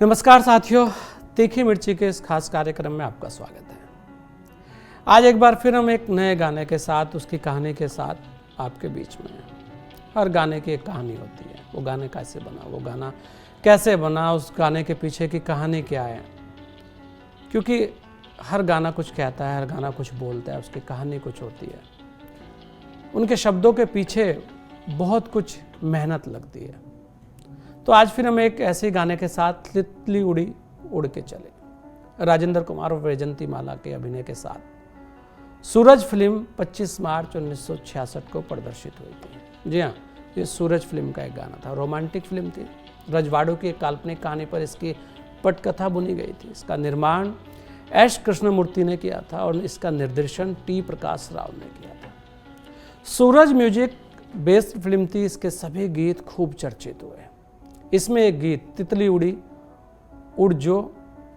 नमस्कार साथियों, तीखी मिर्ची के इस खास कार्यक्रम में आपका स्वागत है। आज एक बार फिर हम एक नए गाने के साथ, उसकी कहानी के साथ आपके बीच में हैं। हर गाने की एक कहानी होती है। वो गाने कैसे बना, वो गाना कैसे बना, उस गाने के पीछे की कहानी क्या है, क्योंकि हर गाना कुछ कहता है, हर गाना कुछ बोलता है, उसकी कहानी कुछ होती है। उनके शब्दों के पीछे बहुत कुछ मेहनत लगती है। तो आज फिर हम एक ऐसे गाने के साथ, तितली उड़ी उड़ के चले, राजेंद्र कुमार और वैजंती माला के अभिनय के साथ सूरज फिल्म 25 मार्च 1966 को प्रदर्शित हुई थी। जी हाँ, ये सूरज फिल्म का एक गाना था। रोमांटिक फिल्म थी। रजवाड़ों की एक काल्पनिक कहानी पर इसकी पटकथा बुनी गई थी। इसका निर्माण एस कृष्णमूर्ति ने किया था और इसका निर्देशन टी प्रकाश राव ने किया था। सूरज म्यूजिक बेस्ड फिल्म थी। इसके सभी गीत खूब चर्चित हुए। इसमें एक गीत तितली उड़ी उड़ जो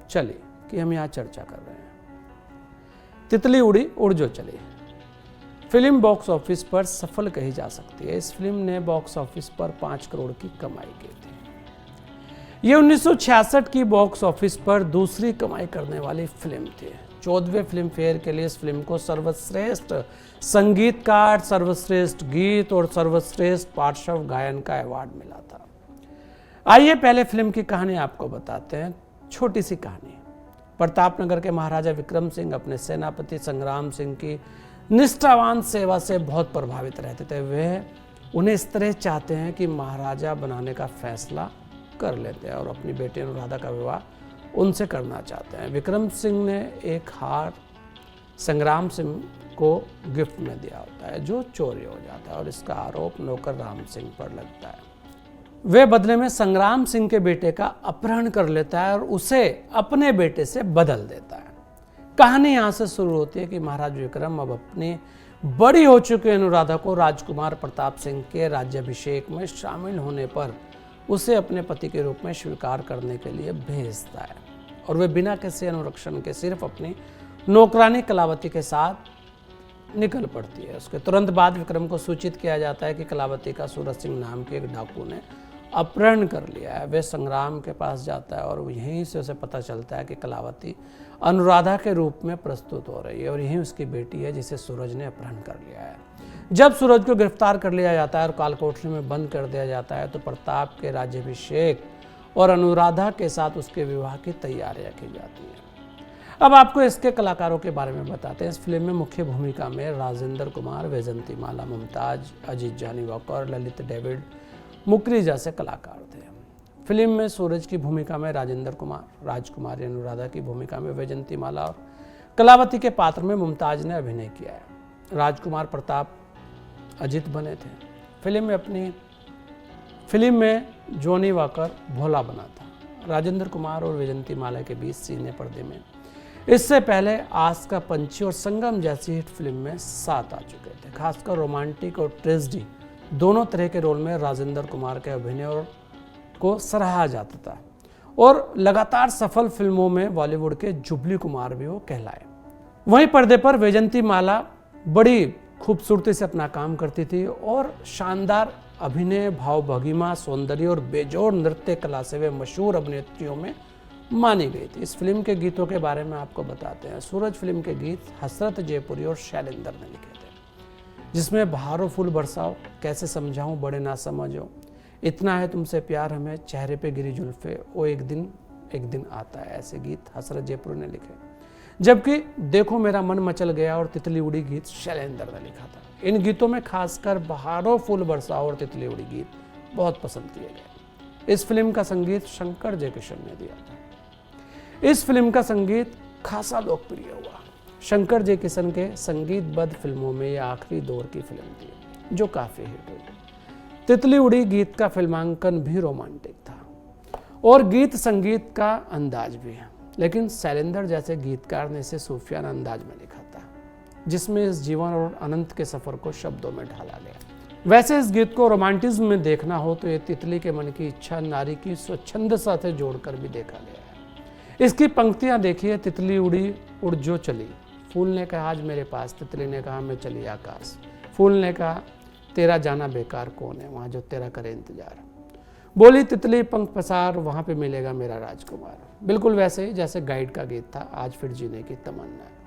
चली कि हम यहाँ चर्चा कर रहे हैं। तितली उड़ी उड़ जो चली फिल्म बॉक्स ऑफिस पर सफल कही जा सकती है। इस फिल्म ने बॉक्स ऑफिस पर 5 करोड़ की कमाई की थी। ये 1966 की बॉक्स ऑफिस पर दूसरी कमाई करने वाली फिल्म थी। 14वें फिल्म फेयर के लिए इस फिल्म को सर्वश्रेष्ठ संगीतकार, सर्वश्रेष्ठ गीत और सर्वश्रेष्ठ पार्श्व गायन का अवार्ड मिला था। आइए पहले फिल्म की कहानी आपको बताते हैं। छोटी सी कहानी। प्रतापनगर के महाराजा विक्रम सिंह अपने सेनापति संग्राम सिंह की निष्ठावान सेवा से बहुत प्रभावित रहते थे। वे उन्हें इस तरह चाहते हैं कि महाराजा बनाने का फैसला कर लेते हैं और अपनी बेटी अनुराधा का विवाह उनसे करना चाहते हैं। विक्रम सिंह ने एक हार संग्राम सिंह को गिफ्ट में दिया होता है जो चोरी हो जाता है और इसका आरोप नौकर राम सिंह पर लगता है। वे बदले में संग्राम सिंह के बेटे का अपहरण कर लेता है और उसे अपने बेटे से बदल देता है। कहानी यहाँ से शुरू होती है कि महाराज विक्रम अब अपनी बड़ी हो चुकी अनुराधा को राजकुमार प्रताप सिंह के राज्याभिषेक में शामिल होने पर उसे अपने पति के रूप में स्वीकार करने के लिए भेजता है और वे बिना किसी अनुरक्षण के सिर्फ अपनी नौकरानी कलावती के साथ निकल पड़ती है। उसके तुरंत बाद विक्रम को सूचित किया जाता है कि कलावती का सूरज सिंह नाम के एक डाकू ने अपहरण कर लिया है। वे संग्राम के पास जाता है और यहीं से उसे पता चलता है कि कलावती अनुराधा के रूप में प्रस्तुत हो रही है और यही उसकी बेटी है जिसे सूरज ने अपहरण कर लिया है। जब सूरज को गिरफ्तार कर लिया जाता है और कालकोठरी में बंद कर दिया जाता है तो प्रताप के राज्याभिषेक और अनुराधा के साथ उसके विवाह की तैयारियां की जाती हैं। अब आपको इसके कलाकारों के बारे में बताते हैं। इस फिल्म में मुख्य भूमिका में राजेंद्र कुमार, वैजंती माला, मुमताज, अजीत जानी वॉकर, ललित डेविड, मुकरी जैसे कलाकार थे। फिल्म में सूरज की भूमिका में राजेंद्र कुमार, राजकुमारी अनुराधा की भूमिका में वैजंती माला और कलावती के पात्र में मुमताज ने अभिनय किया है। राजकुमार प्रताप अजीत बने थे। फिल्म में जॉनी वॉकर भोला बना था। राजेंद्र कुमार और वैजंती माला के बीच सीने पर्दे में इससे पहले आस का पंछी और संगम जैसी हिट फिल्म में साथ आ चुके थे। खासकर रोमांटिक और ट्रेजेडी दोनों तरह के रोल में राजेंद्र कुमार के अभिनय को सराहा जाता था और लगातार सफल फिल्मों में बॉलीवुड के जुबली कुमार भी वो कहलाए। वहीं पर्दे पर वैजंती माला बड़ी खूबसूरती से अपना काम करती थी और शानदार अभिनय, भाव भंगिमा, सौंदर्य और बेजोड़ नृत्य कला से वे मशहूर अभिनेत्रियों में मानी गई थी। इस फिल्म के गीतों के बारे में आपको बताते हैं। सूरज फिल्म के गीत हसरत जयपुरी और शैलेंद्र ने लिखे थे, जिसमें बहारो फूल बरसाओ, कैसे समझाऊं बड़े ना समझो, इतना है तुमसे प्यार हमें, चेहरे पे गिरी जुल्फे, ओ एक दिन आता है, ऐसे गीत हसरत जयपुरी ने लिखे। जबकि देखो मेरा मन मचल गया और तितली उड़ी गीत शैलेंद्र ने लिखा था। इन गीतों में खासकर बहारो फूल बरसाओ और तितली उड़ी गीत बहुत पसंद किए गए। इस फिल्म का संगीत शंकर जयकिशन ने दिया था। इस फिल्म का संगीत खासा लोकप्रिय हुआ। शंकर जयकिशन के संगीतबद्ध फिल्मों में यह आखिरी दौर की फिल्म थी जो काफी हिट हुई। तितली उड़ी गीत का फिल्मांकन भी रोमांटिक था और गीत संगीत का अंदाज भी है, लेकिन शैलेंद्र जैसे गीतकार ने इसे सूफियाना अंदाज में लिखा था, जिसमें इस जीवन और अनंत के सफर को शब्दों में ढाला गया। वैसे इस गीत को रोमांटिज्म में देखना हो तो ये तितली के मन की इच्छा नारी की स्वच्छंदता से जोड़कर भी देखा गया है। इसकी पंक्तियां देखिए। तितली उड़ी उड़ जो चली, फूल ने कहा आज मेरे पास, तितली ने कहा मैं चली आकाश, फूल ने कहा तेरा जाना बेकार कौन है, वहाँ जो तेरा करे इंतजार। बोली तितली पंख पसार, वहाँ पे मिलेगा मेरा राजकुमार। बिल्कुल वैसे ही जैसे गाइड का गीत था, आज फिर जीने की तमन्ना है।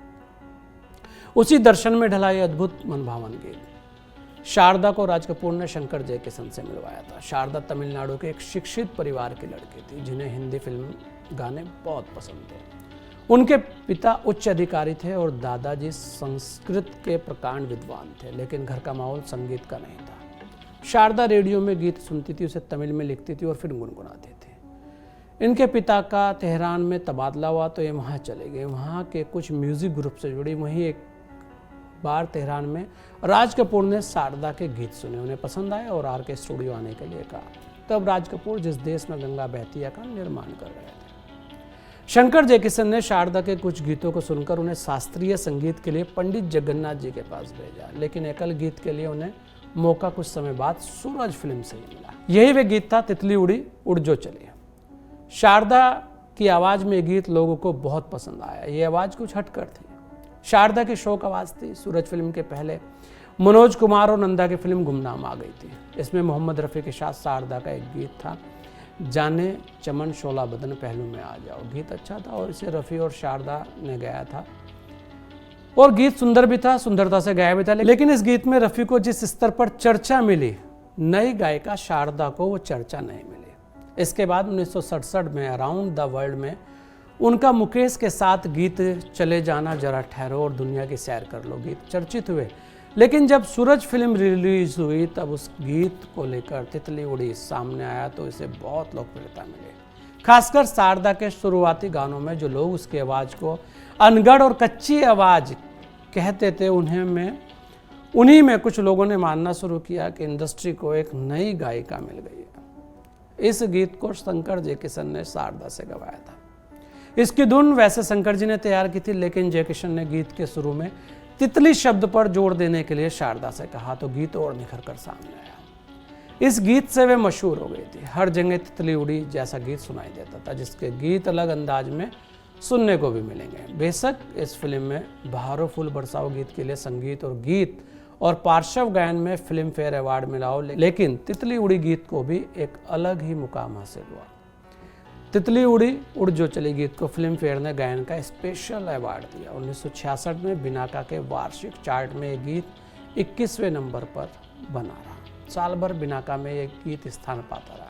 उसी दर्शन में ढला ये अद्भुत मनभावन गीत। शारदा को राज कपूर ने शंकर जयकिशन से मिलवाया था। शारदा तमिलनाडु के एक शिक्षित परिवार की लड़की थी जिन्हें हिंदी फिल्म गाने बहुत पसंद थे। उनके पिता उच्च अधिकारी थे और दादाजी संस्कृत के प्रकांड विद्वान थे, लेकिन घर का माहौल संगीत का नहीं था। शारदा रेडियो में गीत सुनती थी, उसे तमिल में लिखती थी और फिर गुनगुनाती थी। इनके पिता का तेहरान में तबादला हुआ तो ये वहाँ चले गए। वहाँ के कुछ म्यूजिक ग्रुप से जुड़ी। वहीं एक बार तेहरान में राज कपूर ने शारदा के गीत सुने, उन्हें पसंद आए और आर के स्टूडियो आने के लिए कहा। तब राज कपूर जिस देश में गंगा बहती है का निर्माण कर रहे थे। शंकर जयकिशन ने शारदा के कुछ गीतों को सुनकर उन्हें शास्त्रीय संगीत के लिए पंडित जगन्नाथ जी के पास भेजा, लेकिन एकल गीत के लिए उन्हें मौका कुछ समय बाद सूरज फिल्म से ही मिला। यही वे गीत था तितली उड़ी उड़ जो चली। शारदा की आवाज़ में गीत लोगों को बहुत पसंद आया। ये आवाज़ कुछ हटकर थी। शारदा की शोक आवाज़ थी। सूरज फिल्म के पहले मनोज कुमार और नंदा की फिल्म गुमनाम आ गई थी। इसमें मोहम्मद रफ़ी के साथ शारदा का एक गीत था, जाने चमन शोला बदन पहलू में आ जाओ। गीत अच्छा था और इसे रफ़ी और शारदा ने गाया था और गीत सुंदर भी था, सुंदरता से गाया भी था। लेकिन इस गीत में रफ़ी को जिस स्तर पर चर्चा मिली, नई गायिका शारदा को वो चर्चा नहीं मिली। इसके बाद 1967 में अराउंड द वर्ल्ड में उनका मुकेश के साथ गीत चले जाना जरा ठहरो और दुनिया की सैर कर लो गीत चर्चित हुए। लेकिन जब सूरज फिल्म रिलीज हुई तब उस गीत को लेकर तितली उड़ी सामने आया तो इसे बहुत लोकप्रियता मिली। खासकर शारदा के शुरुआती गानों में जो लोग उसकी आवाज़ को अनगढ़ और कच्ची आवाज़ कहते थे, उन्हीं में कुछ लोगों ने मानना शुरू किया कि इंडस्ट्री को एक नई गायिका मिल गई है। इस गीत को शंकर जयकिशन ने शारदा से गवाया था। इसकी धुन वैसे शंकर जी ने तैयार की थी, लेकिन जयकिशन ने गीत के शुरू में तितली शब्द पर जोर देने के लिए शारदा से कहा तो गीत और निखर कर सामने आया। इस गीत से वे मशहूर हो गई थी। हर जगह तितली उड़ी जैसा गीत सुनाई देता था, जिसके गीत अलग अंदाज में सुनने को भी मिलेंगे। बेशक इस फिल्म में बहारो फूल बरसाओ गीत के लिए संगीत और पार्श्व गायन में फिल्म फेयर अवार्ड मिला हो, लेकिन तितली उड़ी गीत को भी एक अलग ही मुकाम हासिल हुआ। तितली उड़ी उड़ जो चली गीत को फिल्म फेयर ने गायन का स्पेशल अवार्ड दिया। 1966 में बिनाका के वार्षिक चार्ट में ये गीत 21वें नंबर पर बना रहा। साल भर बिनाका में ये गीत स्थान पाता रहा।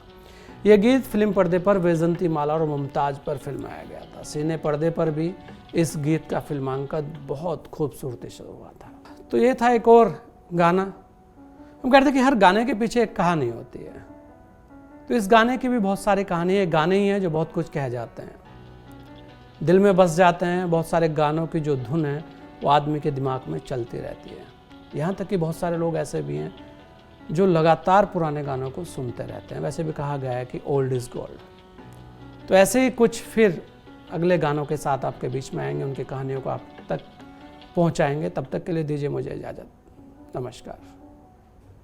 यह गीत फिल्म पर्दे पर वैजंती माला और मुमताज पर फिल्माया गया था। सिने पर्दे पर भी इस गीत का फिल्मांकन बहुत खूबसूरती से हुआ था। तो ये था एक और गाना। हम कहते हैं कि हर गाने के पीछे एक कहानी होती है, तो इस गाने की भी बहुत सारी कहानी है। गाने ही हैं जो बहुत कुछ कह जाते हैं, दिल में बस जाते हैं। बहुत सारे गानों की जो धुन है वो आदमी के दिमाग में चलती रहती है। यहाँ तक कि बहुत सारे लोग ऐसे भी हैं जो लगातार पुराने गानों को सुनते रहते हैं। वैसे भी कहा गया है कि ओल्ड इज़ गोल्ड। तो ऐसे ही कुछ फिर अगले गानों के साथ आपके बीच में आएंगे, उनकी कहानियों को आप तक पहुँचाएंगे। तब तक के लिए दीजिए मुझे इजाज़त। नमस्कार।